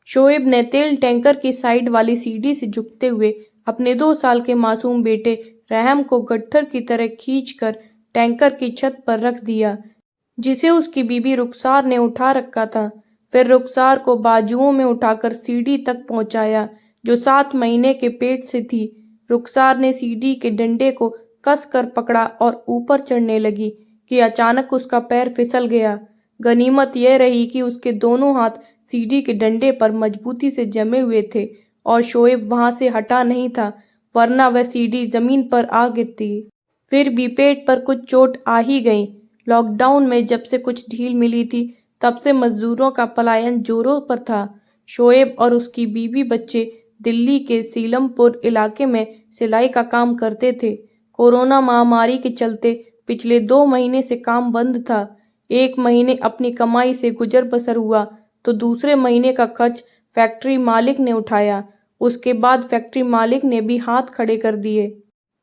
शोएब ने तेल टैंकर की साइड वाली सीढ़ी से झुकते हुए अपने 2 साल के मासूम बेटे रहम को गट्ठर की तरह खींचकर टैंकर की छत पर रख दिया, जिसे उसकी बीबी रुखसार ने उठा रखा था। फिर रुखसार को बाजुओं में उठाकर सीढ़ी तक पहुंचाया, जो 7 महीने के पेट से थी। रुखसार ने सीढ़ी के डंडे को कसकर पकड़ा और ऊपर चढ़ने लगी कि अचानक उसका पैर फिसल गया। गनीमत यह रही कि उसके दोनों हाथ सीढ़ी के डंडे पर मजबूती से जमे हुए थे और शोएब वहां से हटा नहीं था, वरना वह सीढ़ी जमीन पर आ गिरती। फिर भी पेट पर कुछ चोट आ ही गई। लॉकडाउन में जब से कुछ ढील मिली थी, तब से मजदूरों का पलायन जोरों पर था। शोएब और उसकी बीवी बच्चे दिल्ली के सीलमपुर इलाके में सिलाई का काम करते थे। कोरोना महामारी के चलते पिछले 2 महीने से काम बंद था। 1 महीने अपनी कमाई से गुजर बसर हुआ तो दूसरे महीने का खर्च फैक्ट्री मालिक ने उठाया। उसके बाद फैक्ट्री मालिक ने भी हाथ खड़े कर दिए।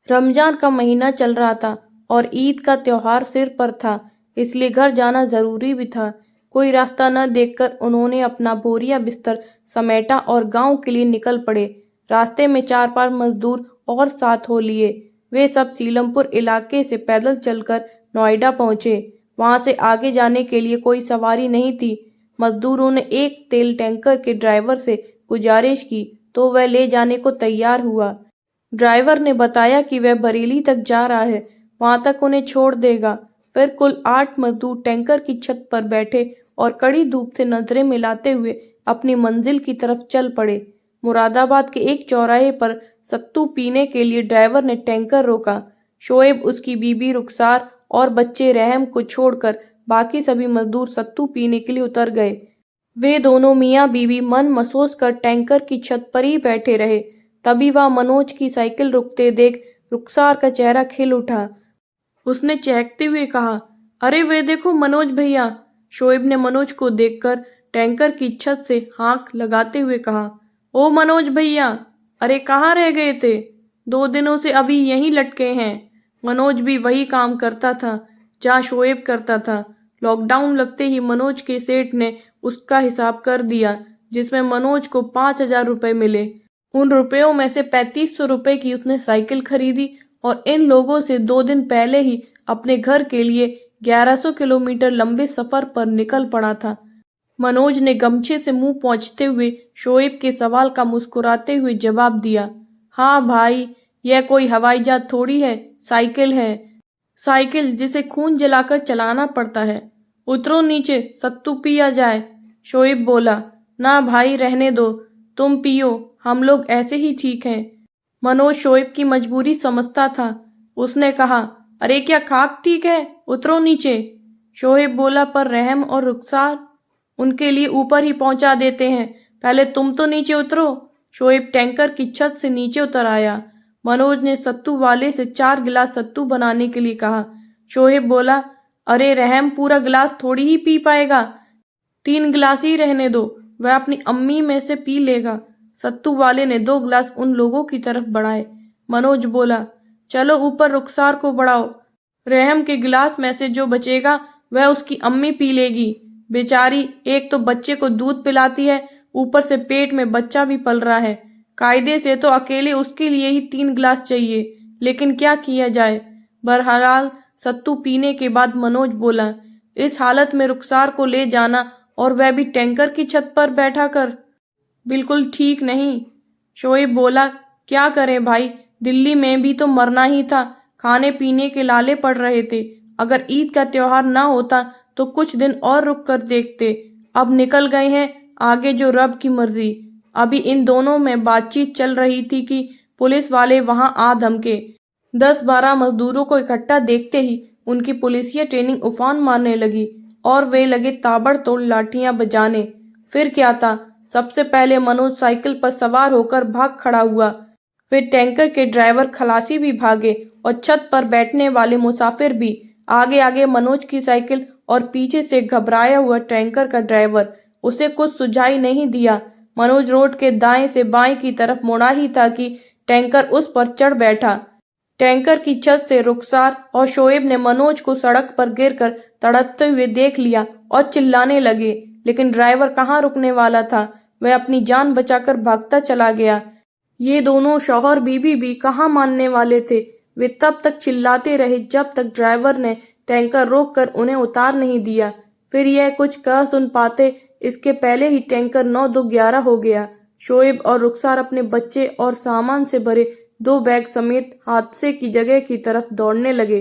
रमजान का महीना चल रहा था और ईद का त्योहार सिर पर था, इसलिए घर जाना जरूरी भी था। कोई रास्ता न देखकर उन्होंने अपना बोरिया बिस्तर समेटा और गांव के लिए निकल पड़े। रास्ते में 4-5 मजदूर और साथ हो लिए। वे सब सीलमपुर इलाके से पैदल चलकर नोएडा पहुंचे। वहां से आगे जाने के लिए कोई सवारी नहीं थी। मजदूरों ने एक तेल टैंकर के ड्राइवर से गुजारिश की तो वह ले जाने को तैयार हुआ। ड्राइवर ने बताया कि वह बरेली तक जा रहा है, वहां तक उन्हें छोड़ देगा। फिर कुल 8 मजदूर टैंकर की छत पर बैठे और कड़ी धूप से नजरें मिलाते हुए अपनी मंजिल की तरफ चल पड़े। मुरादाबाद के एक चौराहे पर सत्तू पीने के लिए ड्राइवर ने टैंकर रोका। शोएब, उसकी बीबी रुखसार और बच्चे रहम को छोड़कर बाकी सभी मजदूर सत्तू पीने के लिए उतर गए। वे दोनों मियाँ बीवी मन मसोस कर टैंकर की छत पर ही बैठे रहे। तभी वह मनोज की साइकिल रुकते देख रुखसार का चेहरा खिल उठा। उसने चहकते हुए कहा, अरे वे देखो मनोज भैया। शोएब ने मनोज को देखकर टैंकर की छत से हाँक लगाते हुए कहा, ओ मनोज भैया, अरे कहाँ रह गए थे? 2 दिनों से अभी यहीं लटके हैं। मनोज भी वही काम करता था जहाँ शोएब करता था। लॉकडाउन लगते ही मनोज के सेठ ने उसका हिसाब कर दिया, जिसमें मनोज को 5,000 रुपए मिले। उन रुपयों में से 3500 रुपए की उसने साइकिल खरीदी और इन लोगों से 2 दिन पहले ही अपने घर के लिए 1100 किलोमीटर लंबे सफर पर निकल पड़ा था। मनोज ने गमछे से मुंह पोंछते हुए शोएब के सवाल का मुस्कुराते हुए जवाब दिया, हाँ भाई, यह कोई हवाई जहाज थोड़ी है, साइकिल है। साइकिल जिसे खून जलाकर चलाना पड़ता है। उतरो नीचे, सत्तू पिया जाए। शोएब बोला, ना भाई रहने दो, तुम पियो, हम लोग ऐसे ही ठीक हैं। मनोज शोएब की मजबूरी समझता था। उसने कहा, अरे क्या खाक ठीक है, उतरो नीचे। शोएब बोला, पर रहम और रुखसार, उनके लिए ऊपर ही पहुंचा देते हैं, पहले तुम तो नीचे उतरो। शोएब टैंकर की छत से नीचे उतर आया। मनोज ने सत्तू वाले से 4 गिलास सत्तू बनाने के लिए कहा। शोएब बोला, अरे रहम पूरा गिलास थोड़ी ही पी पाएगा, 3 गिलास ही रहने दो, वह अपनी अम्मी में से पी लेगा। सत्तू वाले ने 2 गिलास उन लोगों की तरफ बढ़ाए। मनोज बोला, चलो ऊपर रुखसार को बढ़ाओ, रहम के गिलास में से जो बचेगा वह उसकी अम्मी पी लेगी। बेचारी एक तो बच्चे को दूध पिलाती है, ऊपर से पेट में बच्चा भी पल रहा है। कायदे से तो अकेले उसके लिए ही 3 गिलास चाहिए, लेकिन क्या किया जाए। बहरहाल सत्तू पीने के बाद मनोज बोला, इस हालत में रुखसार को ले जाना और वह भी टैंकर की छत पर बैठा कर, बिल्कुल ठीक नहीं। शोएब बोला, क्या करें भाई, दिल्ली में भी तो मरना ही था, खाने पीने के लाले पड़ रहे थे। अगर ईद का त्योहार ना होता तो कुछ दिन और रुक कर देखते। अब निकल गए हैं, आगे जो रब की मर्जी। अभी इन दोनों में बातचीत चल रही थी कि पुलिस वाले वहां आ धमके। 10-12 मजदूरों को इकट्ठा देखते ही उनकी पुलिसिया ट्रेनिंग उफान मारने लगी और वे लगे ताबड़तोड़ लाठियां बजाने। फिर क्या था, सबसे पहले मनोज साइकिल पर सवार होकर भाग खड़ा हुआ। फिर टैंकर के ड्राइवर खलासी भी भागे और छत पर बैठने वाले मुसाफिर भी। आगे आगे मनोज की साइकिल और पीछे से घबराया हुआ टैंकर का ड्राइवर। उसे कुछ सुझाई नहीं दिया। मनोज रोड के दाएं से बाएं की तरफ मुड़ा ही था कि टैंकर उस पर चढ़ बैठा। टैंकर की छत से रुखसार और शोएब ने मनोज को सड़क पर गिरकर तड़पते हुए देख लिया और चिल्लाने लगे, लेकिन ड्राइवर कहाँ रुकने वाला था। वह अपनी जान बचाकर भागता चला गया। ये दोनों शौहर बीवी भी कहाँ मानने वाले थे। वे तब तक चिल्लाते रहे जब तक ड्राइवर ने टैंकर रोककर उन्हें उतार नहीं दिया। फिर यह कुछ कह सुन पाते इसके पहले ही टैंकर 9-2-11 हो गया। शोएब और रुखसार अपने बच्चे और सामान से भरे 2 बैग समेत हादसे की जगह की तरफ दौड़ने लगे।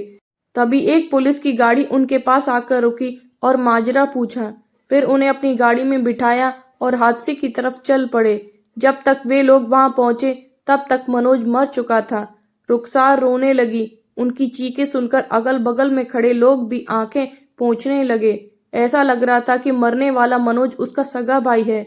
तभी एक पुलिस की गाड़ी उनके पास आकर रुकी और माजरा पूछा। फिर उन्हें अपनी गाड़ी में बिठाया और हादसे की तरफ चल पड़े। जब तक वे लोग वहां पहुंचे तब तक मनोज मर चुका था। रुखसार रोने लगी। उनकी चीखें सुनकर अगल बगल में खड़े लोग भी आंखें पोंछने लगे। ऐसा लग रहा था कि मरने वाला मनोज उसका सगा भाई है।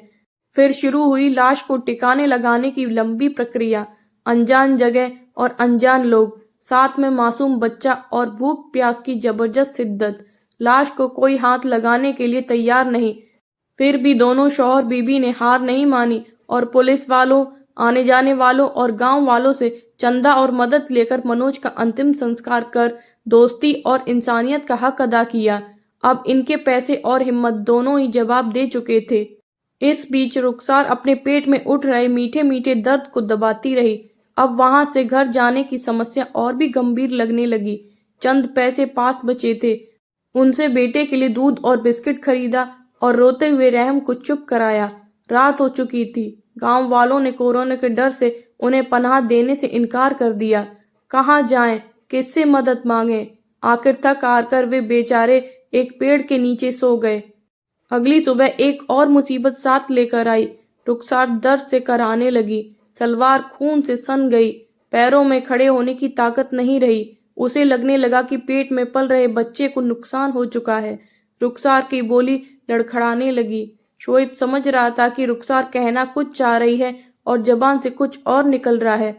फिर शुरू हुई लाश को ठिकाने लगाने की लंबी प्रक्रिया। अनजान जगह और अनजान लोग, साथ में मासूम बच्चा और भूख प्यास की जबरदस्त शिद्दत। लाश को कोई हाथ लगाने के लिए तैयार नहीं। फिर भी दोनों शौहर बीवी ने हार नहीं मानी और पुलिस वालों, आने जाने वालों और गांव वालों से चंदा और मदद लेकर मनोज का अंतिम संस्कार कर दोस्ती और इंसानियत का हक अदा किया। अब इनके पैसे और हिम्मत दोनों ही जवाब दे चुके थे। इस बीच रुखसार अपने पेट में उठ रहे मीठे मीठे दर्द को दबाती रही। अब वहां से घर जाने की समस्या और भी गंभीर लगने लगी। चंद पैसे पास बचे थे। उनसे बेटे के लिए दूध और बिस्किट खरीदा और रोते हुए रहम को चुप कराया। रात हो चुकी थी। गांव वालों ने कोरोना के डर से उन्हें पनाह देने से इनकार कर दिया। कहाँ जाएं, किससे मदद मांगें? आखिर थक हार कर वे बेचारे एक पेड़ के नीचे सो गए। अगली सुबह एक और मुसीबत साथ लेकर आई। रुखसार दर्द से कराहने लगी। सलवार खून से सन गई। पैरों में खड़े होने की ताकत नहीं रही। उसे लगने लगा कि पेट में पल रहे बच्चे को नुकसान हो चुका है। रुखसार की बोली लड़खड़ाने लगी। शोएब समझ रहा था कि रुखसार कहना कुछ चाह रही है और जबान से कुछ और निकल रहा है।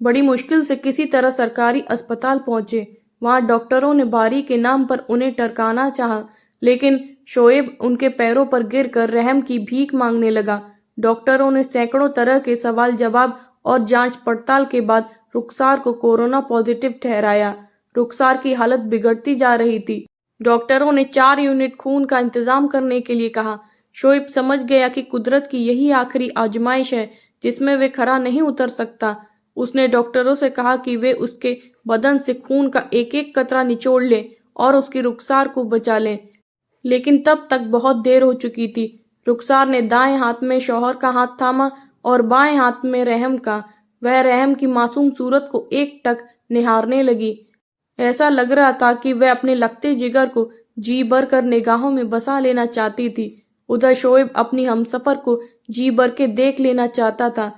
बड़ी मुश्किल से किसी तरह सरकारी अस्पताल पहुंचे। वहां डॉक्टरों ने बारी के नाम पर उन्हें टरकाना चाहा, लेकिन शोएब उनके पैरों पर गिरकर रहम की भीख मांगने लगा। डॉक्टरों ने सैकड़ों तरह के सवाल जवाब और जांच पड़ताल के बाद रुखसार को कोरोना पॉजिटिव ठहराया। रुखसार की हालत बिगड़ती जा रही थी। डॉक्टरों ने 4 यूनिट खून का इंतजाम करने के लिए कहा। शोएब समझ गया कि कुदरत की यही आखिरी आजमाइश है जिसमें वे खरा नहीं उतर सकता। उसने डॉक्टरों से कहा कि वे उसके बदन से खून का एक एक कतरा निचोड़ लें और उसकी रुखसार को बचा लें। लेकिन तब तक बहुत देर हो चुकी थी। रुखसार ने दाएं हाथ में शौहर का हाथ थामा और बाएं हाथ में रहम का। वह रहम की मासूम सूरत को एकटक निहारने लगी। ऐसा लग रहा था कि वह अपने लगते जिगर को जी भर कर निगाहों में बसा लेना चाहती थी। उधर शोएब अपनी हमसफर को जी भर के देख लेना चाहता था,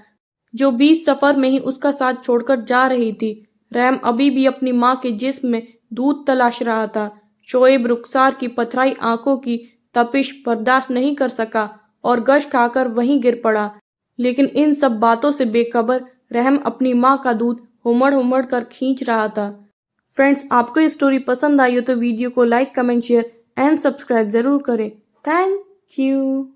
जो बीच सफर में ही उसका साथ छोड़कर जा रही थी। रहम अभी भी अपनी माँ के जिस्म में दूध तलाश रहा था। शोएब रुखसार की पथराई आंखों की तपिश बर्दाश्त नहीं कर सका और गश खाकर वहीं गिर पड़ा। लेकिन इन सब बातों से बेखबर रहम अपनी माँ का दूध हुमड़ हुमड़ कर खींच रहा था। फ्रेंड्स, आपको ये स्टोरी पसंद आई हो तो वीडियो को like, comment, share and subscribe जरूर करें। Thank you.